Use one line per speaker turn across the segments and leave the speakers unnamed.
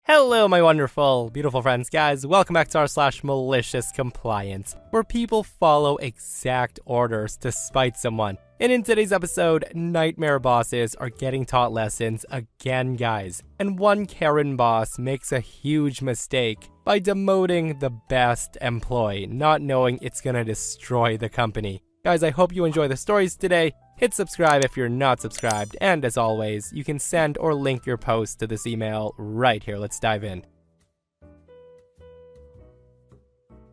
Hello, my wonderful, beautiful friends, guys. Welcome back to r/MaliciousCompliance, where people follow exact orders to spite someone. And in today's episode, nightmare bosses are getting taught lessons again, guys. And one Karen boss makes a huge mistake by demoting the best employee, not knowing it's gonna destroy the company. Guys, I hope you enjoy the stories today. Hit subscribe if you're not subscribed, and as always, you can send or link your post to this email right here. Let's dive in.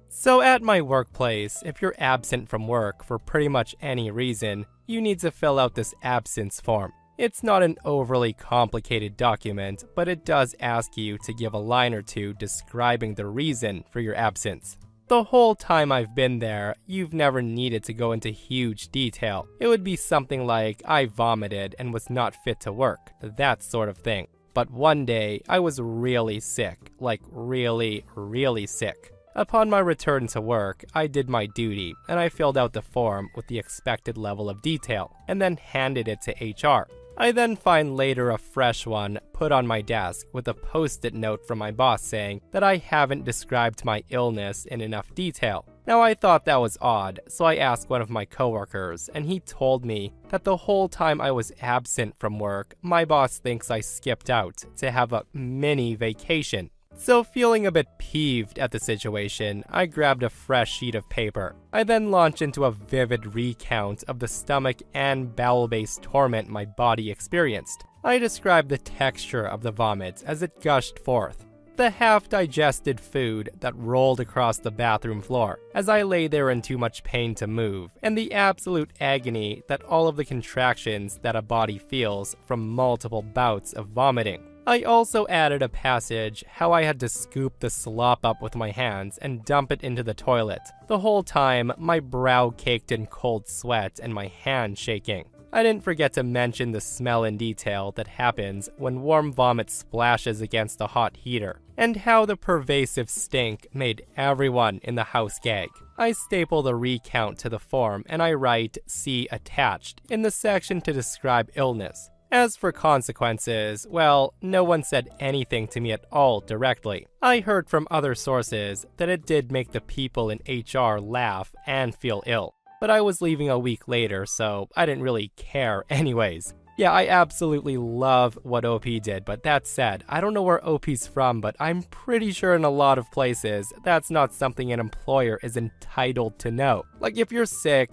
So at my workplace, if you're absent from work for pretty much any reason, you need to fill out this absence form. It's not an overly complicated document, but it does ask you to give a line or two describing the reason for your absence. The whole time I've been there, you've never needed to go into huge detail. It would be something like, I vomited and was not fit to work, that sort of thing. But one day, I was really sick, like really sick. Upon my return to work, I did my duty, and I filled out the form with the expected level of detail, and then handed it to HR. I then find later a fresh one put on my desk with a post-it note from my boss saying that I haven't described my illness in enough detail. Now I thought that was odd, so I asked one of my coworkers, and he told me that the whole time I was absent from work, my boss thinks I skipped out to have a mini vacation. So feeling a bit peeved at the situation, I grabbed a fresh sheet of paper. I then launched into a vivid recount of the stomach and bowel-based torment my body experienced. I described the texture of the vomit as it gushed forth, the half-digested food that rolled across the bathroom floor as I lay there in too much pain to move, and the absolute agony that all of the contractions that a body feels from multiple bouts of vomiting. I also added a passage how I had to scoop the slop up with my hands and dump it into the toilet. The whole time, my brow caked in cold sweat and my hand shaking. I didn't forget to mention the smell in detail that happens when warm vomit splashes against a hot heater, and how the pervasive stink made everyone in the house gag. I staple the recount to the form and I write "See attached" in the section to describe illness. As for consequences, well, no one said anything to me at all directly. I heard from other sources that it did make the people in HR laugh and feel ill. But I was leaving a week later, so I didn't really care anyways. Yeah, I absolutely love what OP did, but that said, I don't know where OP's from, but I'm pretty sure in a lot of places, that's not something an employer is entitled to know. Like, if you're sick,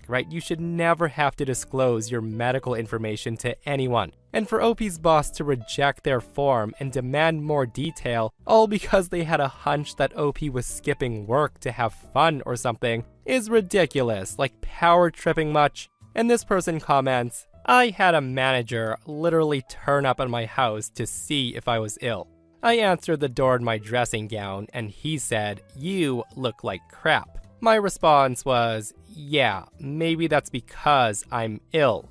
right? You should never have to disclose your medical information to anyone. And for OP's boss to reject their form and demand more detail, all because they had a hunch that OP was skipping work to have fun or something, is ridiculous. Like, power tripping much? And this person comments, I had a manager literally turn up at my house to see if I was ill. I answered the door in my dressing gown and he said, "You look like crap." My response was, "Yeah, maybe that's because I'm ill."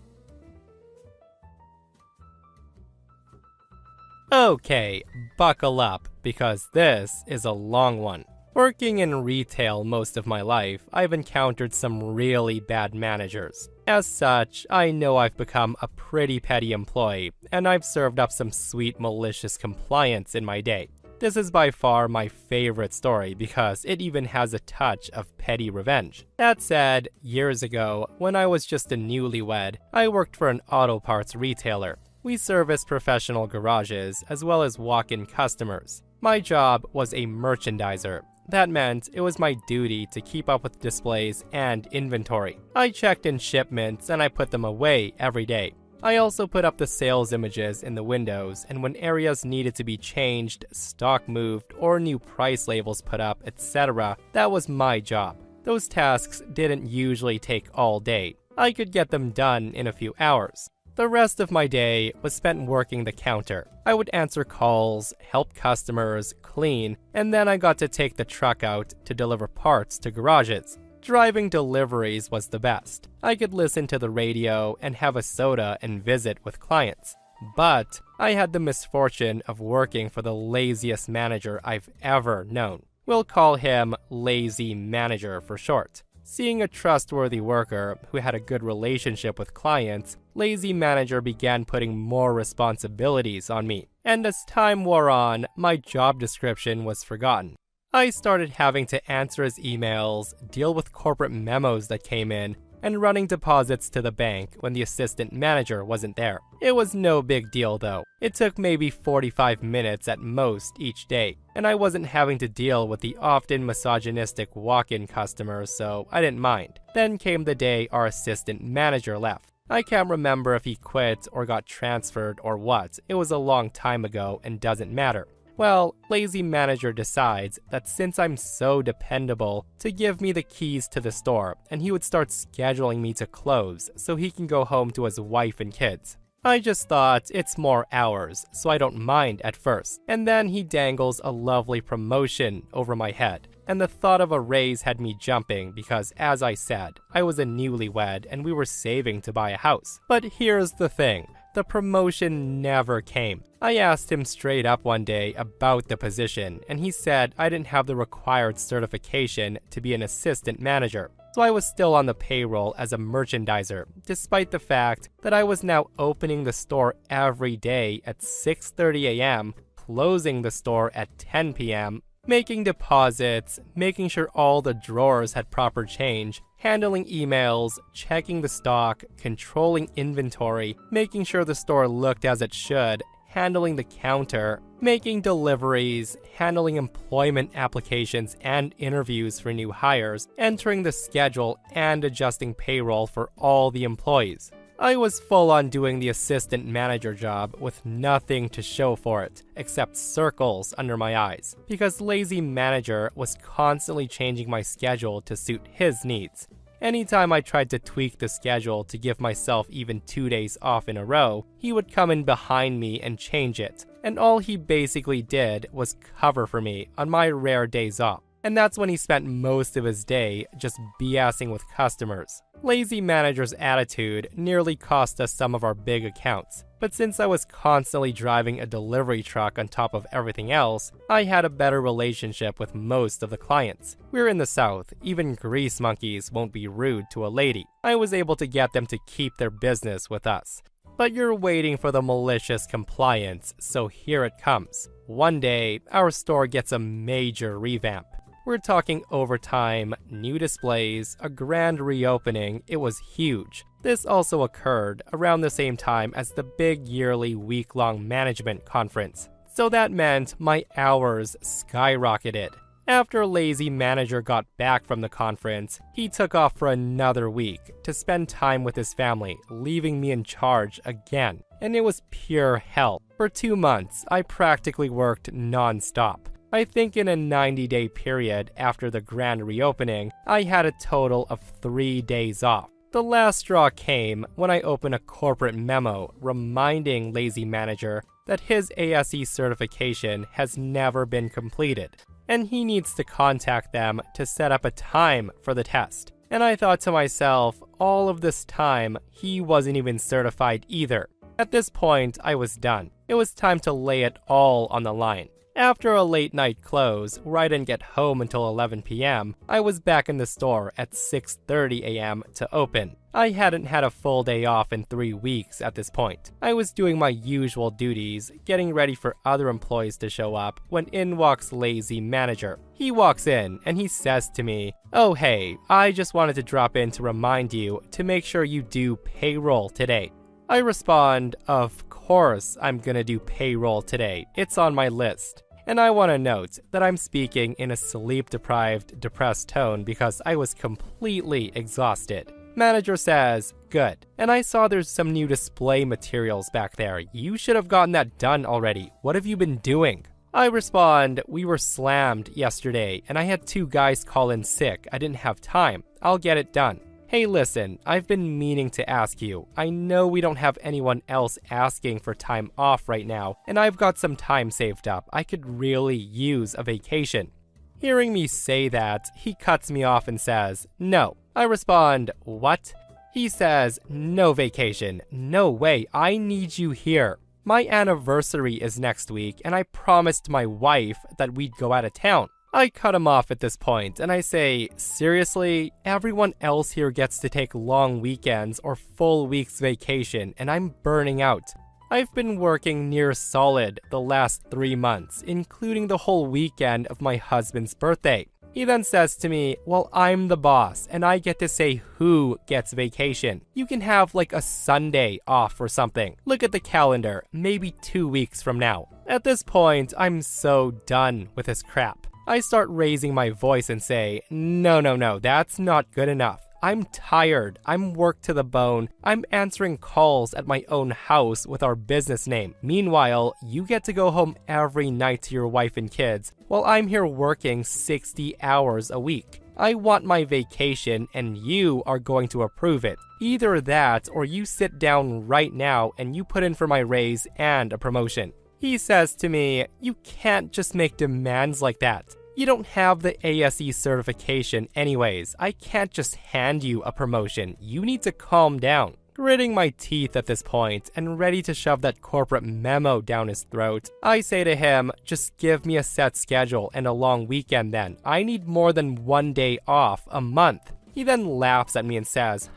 Okay, buckle up, because this is a long one. Working in retail most of my life, I've encountered some really bad managers. As such, I know I've become a pretty petty employee, and I've served up some sweet malicious compliance in my day. This is by far my favorite story because it even has a touch of petty revenge. That said, years ago, when I was just a newlywed, I worked for an auto parts retailer. We serviced professional garages as well as walk-in customers. My job was a merchandiser. That meant it was my duty to keep up with displays and inventory. I checked in shipments and I put them away every day. I also put up the sales images in the windows, and when areas needed to be changed, stock moved, or new price labels put up, etc., that was my job. Those tasks didn't usually take all day. I could get them done in a few hours. The rest of my day was spent working the counter. I would answer calls, help customers, clean, and then I got to take the truck out to deliver parts to garages. Driving deliveries was the best. I could listen to the radio and have a soda and visit with clients. But I had the misfortune of working for the laziest manager I've ever known. We'll call him Lazy Manager for short. Seeing a trustworthy worker who had a good relationship with clients lazy manager began putting more responsibilities on me. And as time wore on, my job description was forgotten. I started having to answer his emails, deal with corporate memos that came in, and running deposits to the bank when the assistant manager wasn't there. It was no big deal though. It took maybe 45 minutes at most each day, and I wasn't having to deal with the often misogynistic walk-in customers, so I didn't mind. Then came the day our assistant manager left. I can't remember if he quit or got transferred or what. It was a long time ago and doesn't matter. Well, lazy manager decides that since I'm so dependable, to give me the keys to the store, and he would start scheduling me to close so he can go home to his wife and kids. I just thought it's more hours, so I don't mind at first. And then he dangles a lovely promotion over my head. And the thought of a raise had me jumping because, as I said, I was a newlywed and we were saving to buy a house. But here's the thing. The promotion never came. I asked him straight up one day about the position, and he said I didn't have the required certification to be an assistant manager. So I was still on the payroll as a merchandiser, despite the fact that I was now opening the store every day at 6:30 a.m., closing the store at 10 p.m., making deposits, making sure all the drawers had proper change, handling emails, checking the stock, controlling inventory, making sure the store looked as it should, handling the counter, making deliveries, handling employment applications and interviews for new hires, entering the schedule, and adjusting payroll for all the employees. I was full on doing the assistant manager job with nothing to show for it, except circles under my eyes, because lazy manager was constantly changing my schedule to suit his needs. Anytime I tried to tweak the schedule to give myself even 2 days off in a row, he would come in behind me and change it, and all he basically did was cover for me on my rare days off. And that's when he spent most of his day just BSing with customers. Lazy manager's attitude nearly cost us some of our big accounts, but since I was constantly driving a delivery truck on top of everything else, I had a better relationship with most of the clients. We're in the South, even grease monkeys won't be rude to a lady. I was able to get them to keep their business with us. But you're waiting for the malicious compliance, so here it comes. One day, our store gets a major revamp. We're talking overtime, new displays, a grand reopening. It was huge. This also occurred around the same time as the big yearly week-long management conference. So that meant my hours skyrocketed. After lazy manager got back from the conference, he took off for another week to spend time with his family, leaving me in charge again. And it was pure hell. For 2 months, I practically worked non-stop. I think in a 90-day period after the grand reopening, I had a total of 3 days off. The last straw came when I opened a corporate memo reminding lazy manager that his ASE certification has never been completed, and he needs to contact them to set up a time for the test. And I thought to myself, all of this time, he wasn't even certified either. At this point, I was done. It was time to lay it all on the line. After a late night close, where I didn't get home until 11 p.m., I was back in the store at 6:30 a.m. to open. I hadn't had a full day off in 3 weeks at this point. I was doing my usual duties, getting ready for other employees to show up, when in walks lazy manager. He walks in and he says to me, "Oh hey, I just wanted to drop in to remind you to make sure you do payroll today." I respond, "Of course I'm gonna do payroll today. It's on my list." And I want to note that I'm speaking in a sleep-deprived, depressed tone because I was completely exhausted. Manager says, "Good. And I saw there's some new display materials back there. You should have gotten that done already. What have you been doing?" I respond, "We were slammed yesterday, and I had 2 guys call in sick. I didn't have time. I'll get it done." Hey listen, I've been meaning to ask you. I know we don't have anyone else asking for time off right now, and I've got some time saved up. I could really use a vacation. Hearing me say that, he cuts me off and says, "No." I respond, "What?" He says, "No vacation. No way. I need you here. My anniversary is next week, and I promised my wife that we'd go out of town." I cut him off at this point and I say, seriously, everyone else here gets to take long weekends or full weeks vacation and I'm burning out. I've been working near solid the last 3 months, including the whole weekend of my husband's birthday. He then says to me, well, I'm the boss and I get to say who gets vacation. You can have like a Sunday off or something. Look at the calendar, maybe 2 weeks from now. At this point, I'm so done with this crap. I start raising my voice and say, no, that's not good enough. I'm tired, I'm worked to the bone, I'm answering calls at my own house with our business name. Meanwhile, you get to go home every night to your wife and kids, while I'm here working 60 hours a week. I want my vacation and you are going to approve it. Either that or you sit down right now and you put in for my raise and a promotion. He says to me, you can't just make demands like that. You don't have the ASE certification anyways. I can't just hand you a promotion. You need to calm down. Gritting my teeth at this point and ready to shove that corporate memo down his throat, I say to him, just give me a set schedule and a long weekend then. I need more than 1 day off a month. He then laughs at me and says,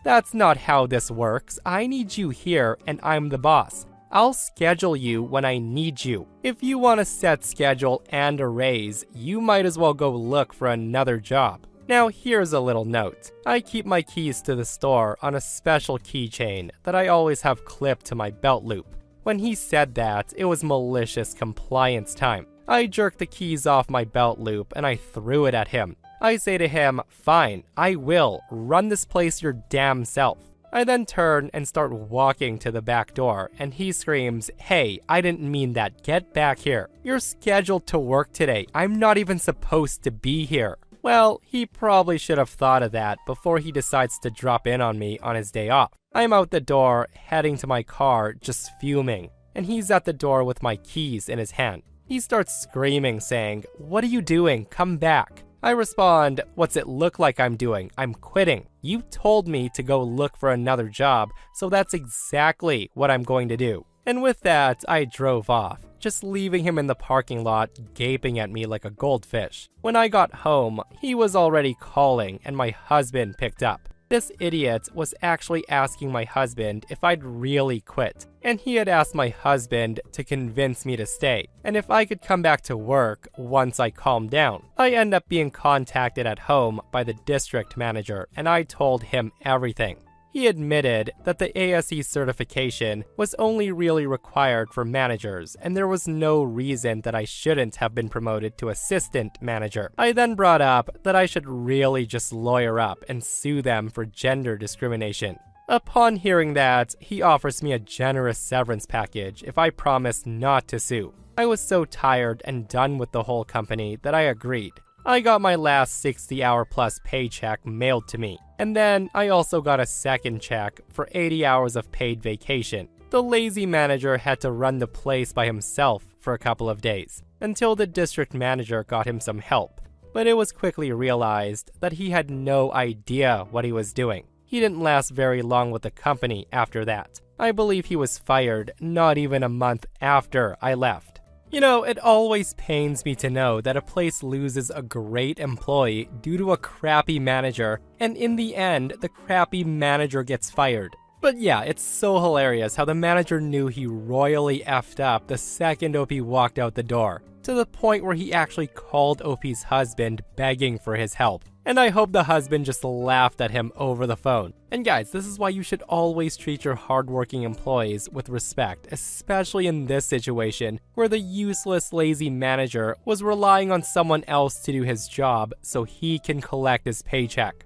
that's not how this works. I need you here and I'm the boss. I'll schedule you when I need you. If you want a set schedule and a raise, you might as well go look for another job. Now here's a little note. I keep my keys to the store on a special keychain that I always have clipped to my belt loop. When he said that, it was malicious compliance time. I jerked the keys off my belt loop and I threw it at him. I say to him, fine, I will. Run this place your damn self. I then turn and start walking to the back door, and he screams, hey, I didn't mean that, get back here. You're scheduled to work today, I'm not even supposed to be here. Well, he probably should have thought of that before he decides to drop in on me on his day off. I'm out the door, heading to my car, just fuming, and he's at the door with my keys in his hand. He starts screaming, saying, what are you doing? Come back. I respond, what's it look like I'm doing? I'm quitting. You told me to go look for another job, so that's exactly what I'm going to do. And with that, I drove off, just leaving him in the parking lot, gaping at me like a goldfish. When I got home, he was already calling and my husband picked up. This idiot was actually asking my husband if I'd really quit, and he had asked my husband to convince me to stay, and if I could come back to work once I calmed down. I end up being contacted at home by the district manager, and I told him everything. He admitted that the ASE certification was only really required for managers, and there was no reason that I shouldn't have been promoted to assistant manager. I then brought up that I should really just lawyer up and sue them for gender discrimination. Upon hearing that, he offers me a generous severance package if I promise not to sue. I was so tired and done with the whole company that I agreed. I got my last 60-hour-plus paycheck mailed to me, and then I also got a second check for 80 hours of paid vacation. The lazy manager had to run the place by himself for a couple of days, until the district manager got him some help. But it was quickly realized that he had no idea what he was doing. He didn't last very long with the company after that. I believe he was fired not even a month after I left. You know, it always pains me to know that a place loses a great employee due to a crappy manager, and in the end, the crappy manager gets fired. But yeah, it's so hilarious how the manager knew he royally effed up the second OP walked out the door, to the point where he actually called OP's husband begging for his help. And I hope the husband just laughed at him over the phone. And guys, this is why you should always treat your hardworking employees with respect, especially in this situation, where the useless, lazy manager was relying on someone else to do his job so he can collect his paycheck.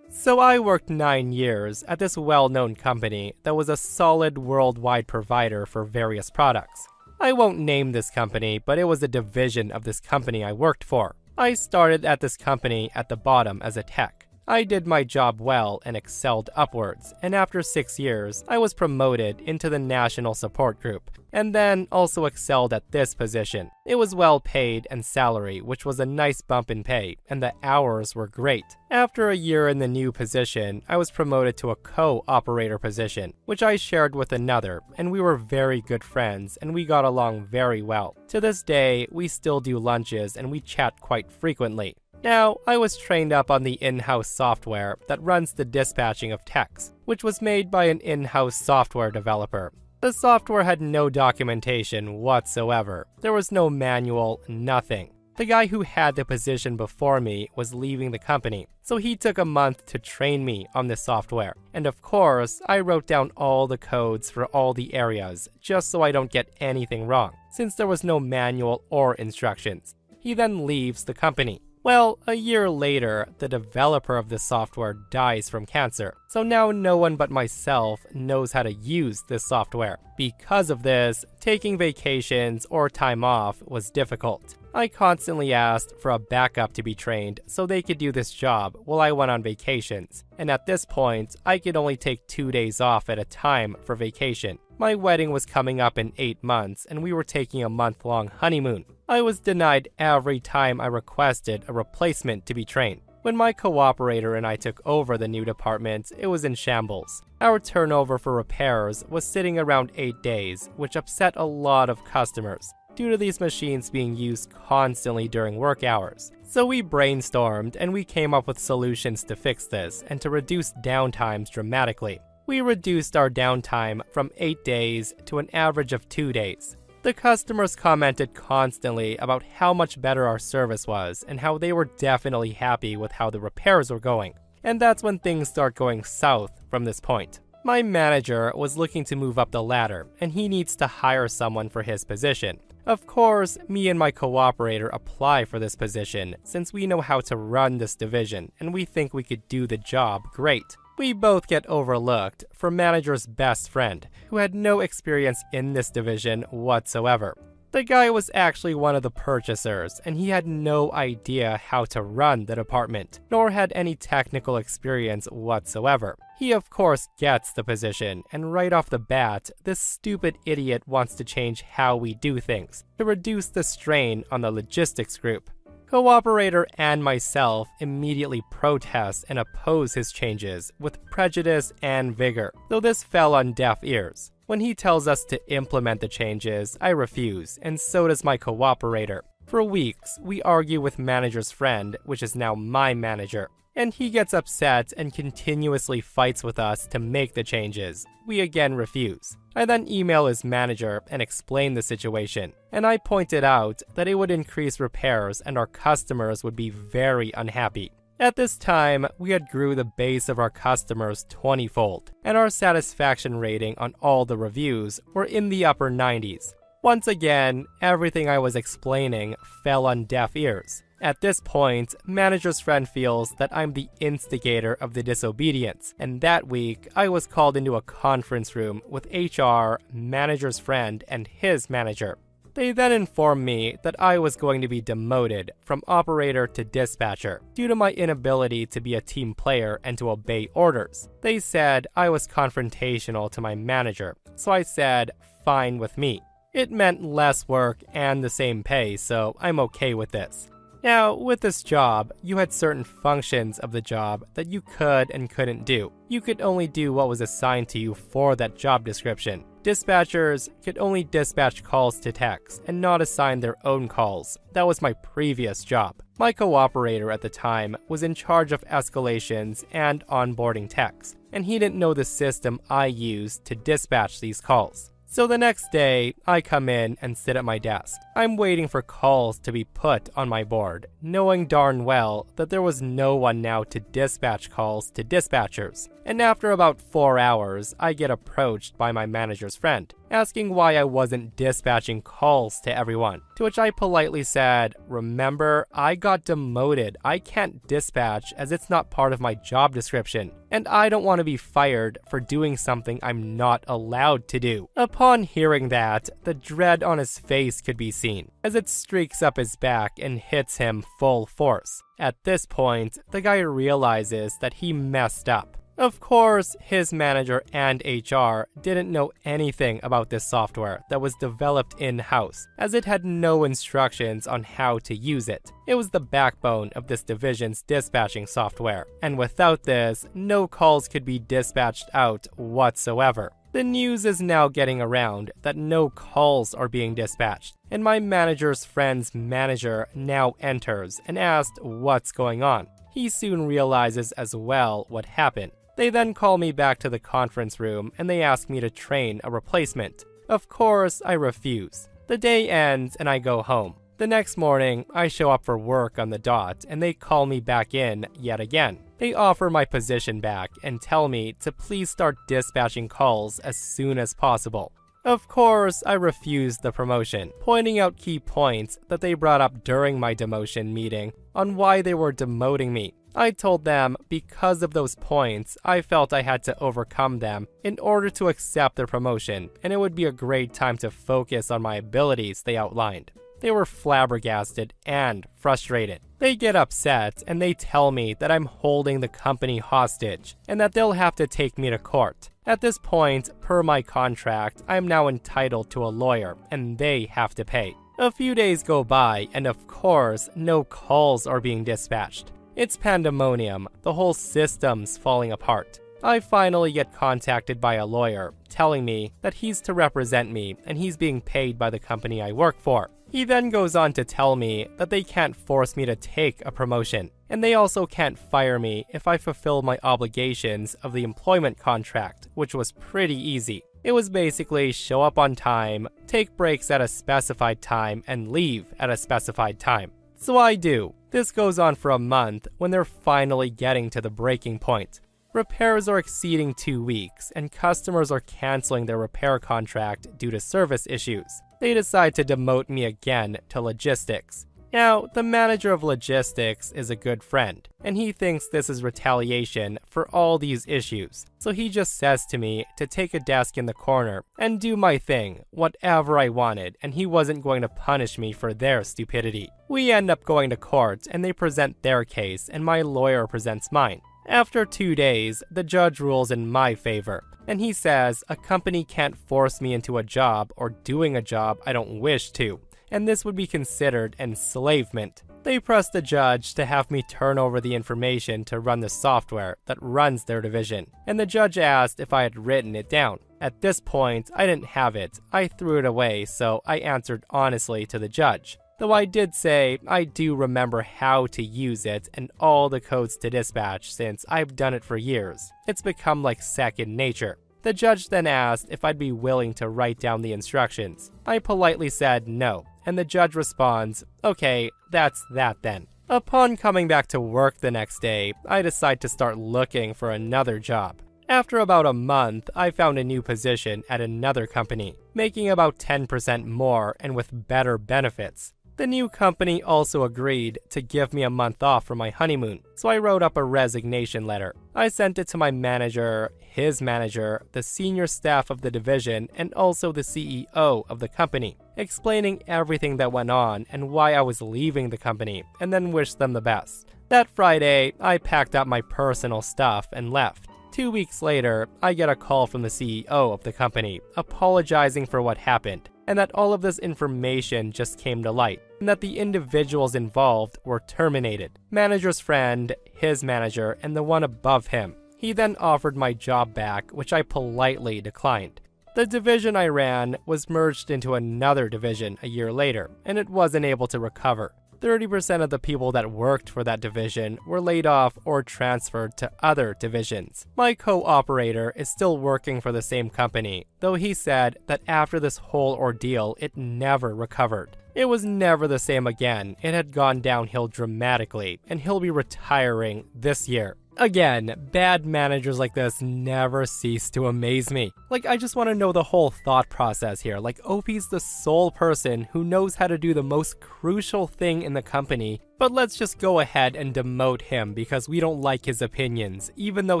So I worked 9 years at this well-known company that was a solid worldwide provider for various products. I won't name this company, but it was a division of this company I worked for. I started at this company at the bottom as a tech. I did my job well and excelled upwards, and after 6 years, I was promoted into the National Support Group, and then also excelled at this position. It was well paid and salary, which was a nice bump in pay, and the hours were great. After a year in the new position, I was promoted to a co-operator position, which I shared with another, and we were very good friends, and we got along very well. To this day, we still do lunches and we chat quite frequently. Now, I was trained up on the in-house software that runs the dispatching of techs, which was made by an in-house software developer. The software had no documentation whatsoever. There was no manual, nothing. The guy who had the position before me was leaving the company, so he took a month to train me on the software. And of course, I wrote down all the codes for all the areas, just so I don't get anything wrong, since there was no manual or instructions. He then leaves the company. Well, a year later, the developer of the software dies from cancer, so now no one but myself knows how to use this software. Because of this, taking vacations or time off was difficult. I constantly asked for a backup to be trained so they could do this job while I went on vacations, and at this point, I could only take 2 days off at a time for vacation. My wedding was coming up in 8 months, and we were taking a month-long honeymoon. I was denied every time I requested a replacement to be trained. When my cooperator and I took over the new department, it was in shambles. Our turnover for repairs was sitting around 8 days, which upset a lot of customers, due to these machines being used constantly during work hours. So we brainstormed and we came up with solutions to fix this and to reduce downtimes dramatically. We reduced our downtime from 8 days to an average of 2 days. The customers commented constantly about how much better our service was and how they were definitely happy with how the repairs were going. And that's when things start going south from this point. My manager was looking to move up the ladder, and he needs to hire someone for his position. Of course, me and my cooperator apply for this position since we know how to run this division and we think we could do the job great. We both get overlooked for manager's best friend, who had no experience in this division whatsoever. The guy was actually one of the purchasers, and he had no idea how to run the department, nor had any technical experience whatsoever. He of course gets the position, and right off the bat, this stupid idiot wants to change how we do things, to reduce the strain on the logistics group. Cooperator and myself immediately protest and oppose his changes with prejudice and vigor, though this fell on deaf ears. When he tells us to implement the changes, I refuse, and so does my cooperator. For weeks, we argue with manager's friend, which is now my manager, and he gets upset and continuously fights with us to make the changes. We again refuse. I then email his manager and explain the situation, and I pointed out that it would increase repairs and our customers would be very unhappy. At this time, we had grew the base of our customers 20-fold, and our satisfaction rating on all the reviews were in the upper 90s. Once again, everything I was explaining fell on deaf ears. At this point, manager's friend feels that I'm the instigator of the disobedience, and that week, I was called into a conference room with HR, manager's friend, and his manager. They then informed me that I was going to be demoted from operator to dispatcher due to my inability to be a team player and to obey orders. They said I was confrontational to my manager, so I said, fine with me. It meant less work and the same pay, so I'm okay with this. Now, with this job, you had certain functions of the job that you could and couldn't do. You could only do what was assigned to you for that job description. Dispatchers could only dispatch calls to techs and not assign their own calls. That was my previous job. My cooperator at the time was in charge of escalations and onboarding techs, and he didn't know the system I used to dispatch these calls. So the next day, I come in and sit at my desk. I'm waiting for calls to be put on my board, knowing darn well that there was no one now to dispatch calls to dispatchers. And after about 4 hours, I get approached by my manager's friend. asking why I wasn't dispatching calls to everyone. To which I politely said, "Remember, I got demoted. I can't dispatch as it's not part of my job description, and I don't want to be fired for doing something I'm not allowed to do." Upon hearing that, the dread on his face could be seen, as it streaks up his back and hits him full force. At this point, the guy realizes that he messed up. Of course, his manager and HR didn't know anything about this software that was developed in-house, as it had no instructions on how to use it. It was the backbone of this division's dispatching software, and without this, no calls could be dispatched out whatsoever. The news is now getting around that no calls are being dispatched, and my manager's friend's manager now enters and asks what's going on. He soon realizes as well what happened. They then call me back to the conference room and they ask me to train a replacement. Of course, I refuse. The day ends and I go home. The next morning, I show up for work on the dot and they call me back in yet again. They offer my position back and tell me to please start dispatching calls as soon as possible. Of course, I refused the promotion, pointing out key points that they brought up during my demotion meeting on why they were demoting me. I told them because of those points, I felt I had to overcome them in order to accept the promotion, and it would be a great time to focus on my abilities they outlined. They were flabbergasted and frustrated. They get upset and they tell me that I'm holding the company hostage and that they'll have to take me to court. At this point, per my contract, I'm now entitled to a lawyer and they have to pay. A few days go by and of course, no calls are being dispatched. It's pandemonium, the whole system's falling apart. I finally get contacted by a lawyer, telling me that he's to represent me and he's being paid by the company I work for. He then goes on to tell me that they can't force me to take a promotion, and they also can't fire me if I fulfill my obligations of the employment contract, which was pretty easy. It was basically show up on time, take breaks at a specified time, and leave at a specified time. So I do. This goes on for a month when they're finally getting to the breaking point. Repairs are exceeding 2 weeks, and customers are canceling their repair contract due to service issues. They decide to demote me again to logistics. Now, the manager of logistics is a good friend, and he thinks this is retaliation for all these issues. So he just says to me to take a desk in the corner and do my thing, whatever I wanted, and he wasn't going to punish me for their stupidity. We end up going to court, and they present their case, and my lawyer presents mine. After 2 days, the judge rules in my favor, and he says a company can't force me into a job or doing a job I don't wish to, and this would be considered enslavement. They press the judge to have me turn over the information to run the software that runs their division, and the judge asked if I had written it down. At this point, I didn't have it. I threw it away, so I answered honestly to the judge. Though I did say I do remember how to use it and all the codes to dispatch since I've done it for years. It's become like second nature. The judge then asked if I'd be willing to write down the instructions. I politely said no, and the judge responds, "Okay, that's that then." Upon coming back to work the next day, I decide to start looking for another job. After about a month, I found a new position at another company, making about 10% more and with better benefits. The new company also agreed to give me a month off for my honeymoon, so I wrote up a resignation letter. I sent it to my manager, his manager, the senior staff of the division, and also the CEO of the company, explaining everything that went on and why I was leaving the company, and then wished them the best. That Friday, I packed up my personal stuff and left. 2 weeks later, I get a call from the CEO of the company, apologizing for what happened, and that all of this information just came to light, and that the individuals involved were terminated. Manager's friend, his manager, and the one above him. He then offered my job back, which I politely declined. The division I ran was merged into another division a year later, and it wasn't able to recover. 30% of the people that worked for that division were laid off or transferred to other divisions. My co-operator is still working for the same company, though he said that after this whole ordeal, it never recovered. It was never the same again. It had gone downhill dramatically, and he'll be retiring this year. Again, bad managers like this never cease to amaze me. Like, I just want to know the whole thought process here. Like, OP's the sole person who knows how to do the most crucial thing in the company, but let's just go ahead and demote him because we don't like his opinions, even though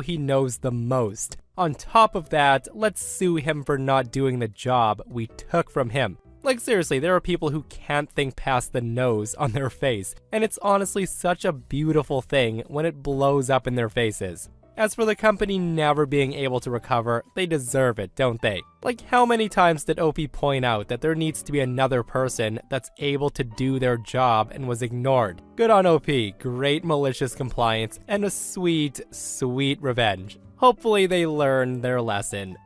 he knows the most. On top of that, let's sue him for not doing the job we took from him. Like, seriously, there are people who can't think past the nose on their face, and it's honestly such a beautiful thing when it blows up in their faces. As for the company never being able to recover, they deserve it, don't they? Like, how many times did OP point out that there needs to be another person that's able to do their job and was ignored? Good on OP, great malicious compliance, and a sweet, sweet revenge. Hopefully they learn their lesson.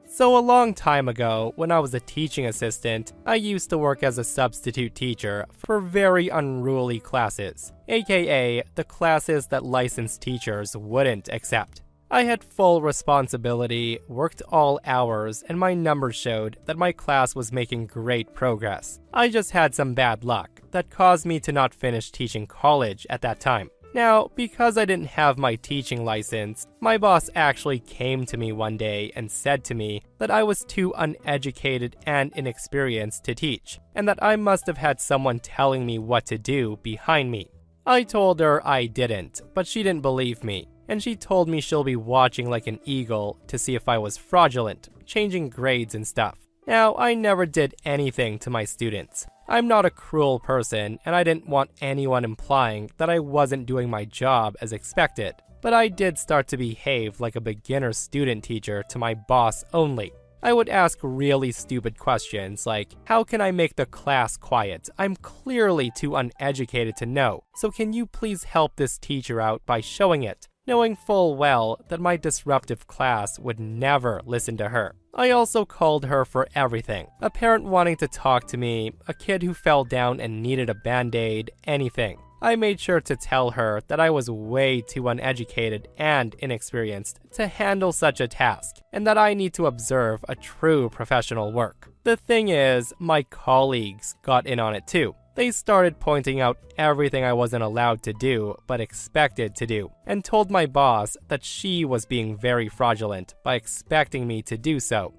So a long time ago, when I was a teaching assistant, I used to work as a substitute teacher for very unruly classes, aka the classes that licensed teachers wouldn't accept. I had full responsibility, worked all hours, and my numbers showed that my class was making great progress. I just had some bad luck that caused me to not finish teaching college at that time. Now, because I didn't have my teaching license, my boss actually came to me one day and said to me that I was too uneducated and inexperienced to teach, and that I must have had someone telling me what to do behind me. I told her I didn't, but she didn't believe me, and she told me she'll be watching like an eagle to see if I was fraudulent, changing grades and stuff. Now, I never did anything to my students. I'm not a cruel person, and I didn't want anyone implying that I wasn't doing my job as expected. But I did start to behave like a beginner student teacher to my boss only. I would ask really stupid questions like, how can I make the class quiet? I'm clearly too uneducated to know, so can you please help this teacher out by showing it? Knowing full well that my disruptive class would never listen to her. I also called her for everything. A parent wanting to talk to me, a kid who fell down and needed a band-aid, anything. I made sure to tell her that I was way too uneducated and inexperienced to handle such a task, and that I need to observe a true professional work. The thing is, my colleagues got in on it too. They started pointing out everything I wasn't allowed to do, but expected to do, and told my boss that she was being very fraudulent by expecting me to do so.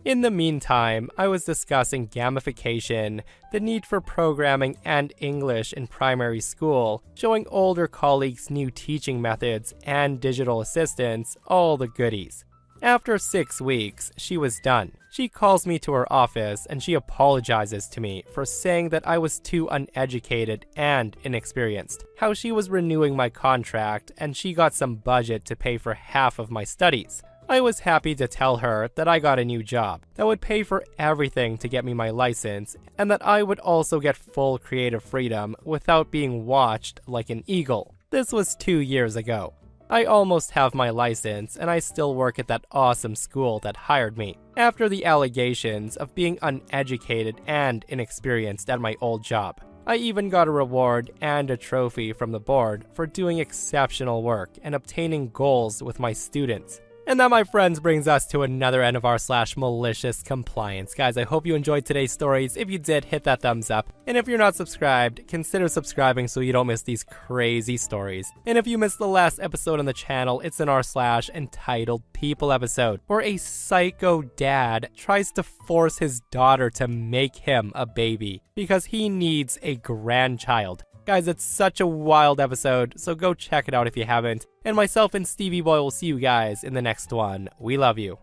In the meantime, I was discussing gamification, the need for programming and English in primary school, showing older colleagues new teaching methods and digital assistants, all the goodies. After 6 weeks, she was done. She calls me to her office and she apologizes to me for saying that I was too uneducated and inexperienced, how she was renewing my contract and she got some budget to pay for half of my studies. I was happy to tell her that I got a new job that would pay for everything to get me my license and that I would also get full creative freedom without being watched like an eagle. This was 2 years ago. I almost have my license and I still work at that awesome school that hired me, after the allegations of being uneducated and inexperienced at my old job. I even got a reward and a trophy from the board for doing exceptional work and obtaining goals with my students. And that, my friends, brings us to another end of r / malicious compliance. Guys, I hope you enjoyed today's stories. If you did, hit that thumbs up. And if you're not subscribed, consider subscribing so you don't miss these crazy stories. And if you missed the last episode on the channel, it's an r / entitled People episode, where a psycho dad tries to force his daughter to make him a baby because he needs a grandchild. Guys, it's such a wild episode, so go check it out if you haven't. And myself and Stevie Boy will see you guys in the next one. We love you.